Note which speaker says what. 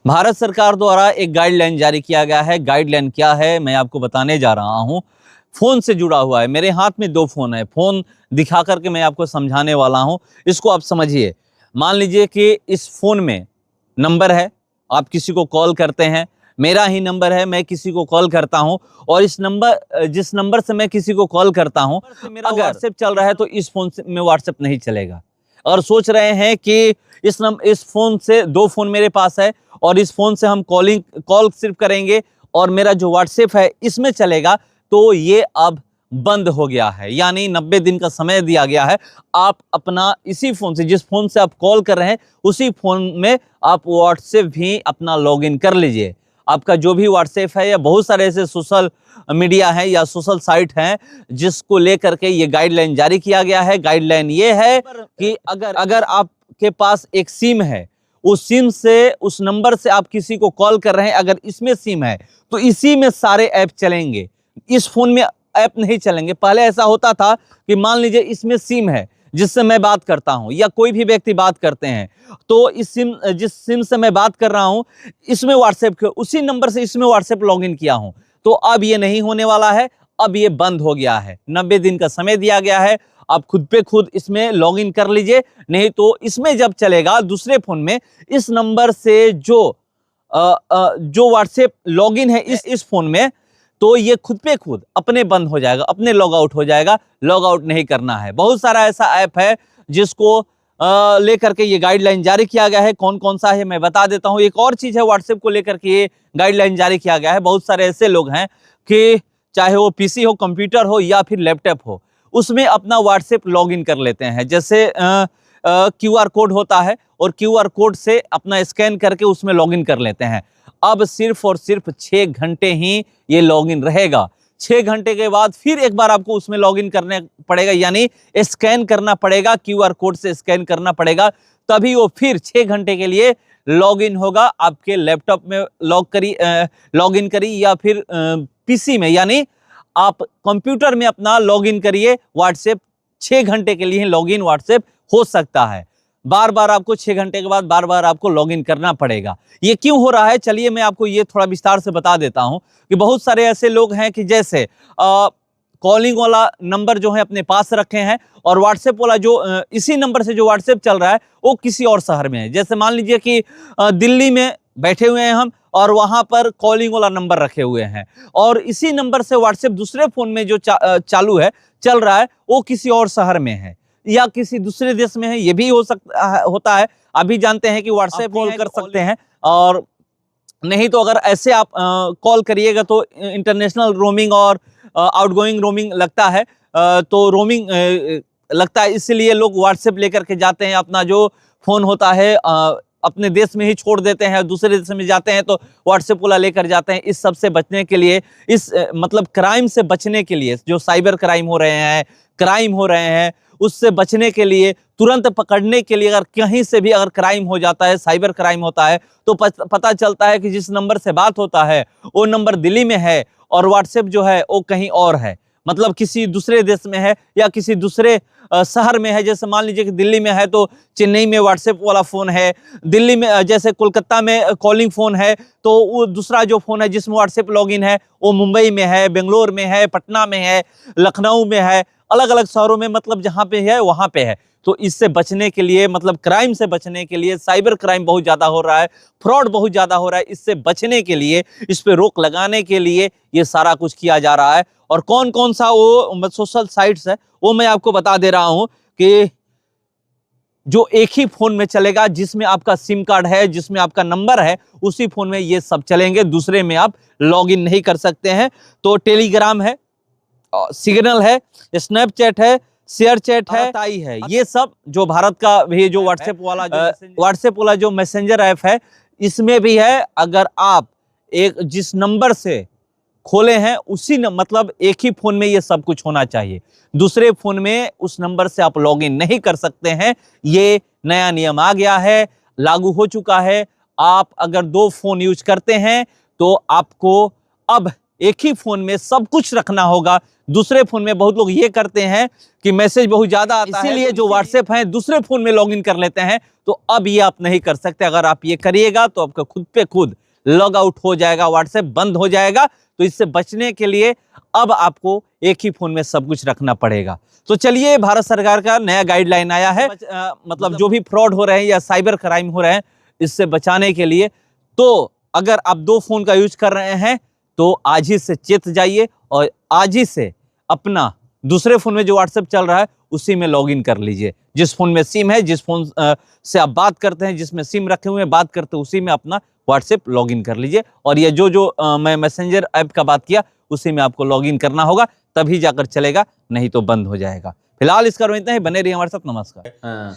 Speaker 1: भारत सरकार द्वारा एक गाइडलाइन जारी किया गया है। गाइडलाइन क्या है मैं आपको बताने जा रहा हूं। फोन से जुड़ा हुआ है। मेरे हाथ में दो फोन है। फोन दिखा करके मैं आपको समझाने वाला हूं। इसको आप समझिए। मान लीजिए कि इस फोन में नंबर है, आप किसी को कॉल करते हैं, मेरा ही नंबर है, मैं किसी को कॉल करता हूं और जिस नंबर से मैं किसी को कॉल करता हूं, मेरा व्हाट्सएप चल रहा है तो इस फोन से में व्हाट्सएप नहीं चलेगा। और सोच रहे हैं कि इस फोन से दो फोन मेरे पास है और इस फोन से हम कॉल सिर्फ करेंगे और मेरा जो व्हाट्सएप है इसमें चलेगा, तो ये अब बंद हो गया है। यानी 90 दिन का समय दिया गया है। आप अपना इसी फोन से, जिस फोन से आप कॉल कर रहे हैं, उसी फोन में आप व्हाट्सएप भी अपना लॉगिन कर लीजिए। आपका जो भी व्हाट्सएप है या बहुत सारे ऐसे सोशल मीडिया है या सोशल साइट हैं जिसको लेकर के ये गाइडलाइन जारी किया गया है। गाइडलाइन ये है कि अगर आपके पास एक सिम है, उस सिम से, उस नंबर से आप किसी को कॉल कर रहे हैं, अगर इसमें सिम है तो इसी में सारे ऐप चलेंगे। इस फोन में ऐप नहीं चलेंगे। पहले ऐसा होता था कि मान लीजिए इसमें सिम है जिससे मैं बात करता हूं या कोई भी व्यक्ति बात करते हैं, तो जिस सिम से मैं बात कर रहा हूं इसमें व्हाट्सएप, उसी नंबर से इसमें व्हाट्सएप लॉगिन किया हूं। तो अब ये नहीं होने वाला है। अब ये बंद हो गया है। 90 दिन का समय दिया गया है। आप खुद पे खुद इसमें लॉगिन कर लीजिए। नहीं तो इसमें जब चलेगा दूसरे फोन में, इस नंबर से जो व्हाट्सएप लॉगिन है इस फोन में, तो ये खुद पे खुद अपने बंद हो जाएगा, अपने लॉग आउट हो जाएगा। लॉग आउट नहीं करना है। बहुत सारा ऐसा ऐप है जिसको लेकर के ये गाइडलाइन जारी किया गया है। कौन कौन सा है मैं बता देता हूं। एक और चीज है, व्हाट्सएप को लेकर के ये गाइडलाइन जारी किया गया है। बहुत सारे ऐसे लोग हैं कि चाहे वो पीसी हो, कंप्यूटर हो या फिर लैपटॉप हो, उसमें अपना व्हाट्सएप लॉगिन कर लेते हैं। जैसे क्यूआर कोड होता है और क्यूआर कोड से अपना स्कैन करके उसमें लॉगिन कर लेते हैं। अब सिर्फ और सिर्फ 6 घंटे ही ये लॉगिन रहेगा। 6 घंटे के बाद फिर एक बार आपको उसमें लॉगिन करने पड़ेगा, यानी स्कैन करना पड़ेगा, क्यूआर कोड से स्कैन करना पड़ेगा, तभी वो फिर 6 घंटे के लिए लॉगिन होगा। आपके लैपटॉप में लॉगिन करिए या फिर पीसी में, यानी आप कंप्यूटर में अपना लॉगिन करिए व्हाट्सएप। 6 घंटे के लिए लॉगिन व्हाट्सएप हो सकता है। बार बार आपको 6 घंटे के बाद बार बार आपको लॉगिन करना पड़ेगा। ये क्यों हो रहा है, चलिए मैं आपको ये थोड़ा विस्तार से बता देता हूं कि बहुत सारे ऐसे लोग हैं कि जैसे कॉलिंग वाला नंबर जो है अपने पास रखे हैं और व्हाट्सएप वाला जो इसी नंबर से जो व्हाट्सएप चल रहा है वो किसी और शहर में है। जैसे मान लीजिए कि दिल्ली में बैठे हुए हैं हम और वहां पर कॉलिंग वाला नंबर रखे हुए हैं और इसी नंबर से व्हाट्सएप दूसरे फोन में जो चालू है, चल रहा है, वो किसी और शहर में है या किसी दूसरे देश में है। ये भी होता है। अभी जानते हैं कि व्हाट्सएप कॉल कर सकते हैं, और नहीं तो अगर ऐसे आप कॉल करिएगा तो इंटरनेशनल रोमिंग और आउटगोइंग रोमिंग लगता है। तो रोमिंग लगता है, इसलिए लोग व्हाट्सएप लेकर के जाते हैं। अपना जो फोन होता है अपने देश में ही छोड़ देते हैं, दूसरे देश में जाते हैं तो व्हाट्सएप वाला लेकर जाते हैं। इस सब से बचने के लिए, मतलब क्राइम से बचने के लिए, जो साइबर क्राइम हो रहे हैं उससे बचने के लिए, तुरंत पकड़ने के लिए, अगर कहीं से भी अगर क्राइम हो जाता है, साइबर क्राइम होता है, तो पता चलता है कि जिस नंबर से बात होता है वो नंबर दिल्ली में है और व्हाट्सएप जो है वो कहीं और है, मतलब किसी दूसरे देश में है या किसी दूसरे शहर में है। जैसे मान लीजिए कि दिल्ली में है तो चेन्नई में व्हाट्सएप वाला फोन है, दिल्ली में जैसे कोलकाता में कॉलिंग फोन है, तो वो दूसरा जो फोन है जिसमें व्हाट्सएप लॉगिन है वो मुंबई में है, बेंगलोर में है, पटना में है, लखनऊ में है, अलग अलग शहरों में, मतलब जहां पे है वहां पे है। तो इससे बचने के लिए, मतलब क्राइम से बचने के लिए, साइबर क्राइम बहुत ज्यादा हो रहा है, फ्रॉड बहुत ज्यादा हो रहा है, इससे बचने के लिए, इस पे रोक लगाने के लिए ये सारा कुछ किया जा रहा है। और कौन कौन सा वो सोशल साइट्स है वो मैं आपको बता दे रहा हूं कि जो एक ही फोन में चलेगा, जिसमें आपका सिम कार्ड है, जिसमें आपका नंबर है, उसी फोन में ये सब चलेंगे, दूसरे में आप लॉगिन नहीं कर सकते हैं। तो टेलीग्राम है, सिग्नल है, स्नैपचैट है, शेयर चैट है, ये सब जो भारत का भी जो व्हाट्सएप वाला जो मैसेंजर ऐप है, इसमें भी है। अगर आप जिस नंबर से खोले हैं उसी मतलब एक ही फोन में ये सब कुछ होना चाहिए। दूसरे फोन में उस नंबर से आप लॉगिन नहीं कर सकते हैं। ये नया नियम आ गया है, लागू हो चुका है। आप अगर 2 फोन यूज करते हैं तो आपको अब एक ही फोन में सब कुछ रखना होगा। दूसरे फोन में बहुत लोग ये करते हैं कि मैसेज बहुत ज्यादा आता है, इसीलिए जो व्हाट्सएप है दूसरे फोन में लॉगिन कर लेते हैं। तो अब ये आप नहीं कर सकते। अगर आप ये करिएगा तो आपका खुद पे खुद लॉग आउट हो जाएगा, व्हाट्सएप बंद हो जाएगा। तो इससे बचने के लिए अब आपको एक ही फोन में सब कुछ रखना पड़ेगा। तो चलिए, भारत सरकार का नया गाइडलाइन आया है, मतलब जो भी फ्रॉड हो रहे हैं या साइबर क्राइम हो रहे हैं, इससे बचाने के लिए। तो अगर आप 2 फोन का यूज कर रहे हैं तो आज ही से चेत जाइए और आज ही से अपना दूसरे फोन में जो व्हाट्सएप चल रहा है उसी में लॉगिन कर लीजिए। जिस फोन में सिम है, जिस फोन से आप बात करते हैं, जिसमें सिम रखे हुए हैं, बात करते हैं, उसी में अपना व्हाट्सएप लॉगिन कर लीजिए। और ये जो मैं मैसेंजर ऐप का बात किया उसी में आपको लॉगिन करना होगा, तभी जाकर चलेगा, नहीं तो बंद हो जाएगा। फिलहाल इसका इतना ही। बने रहिए हमारे साथ। नमस्कार।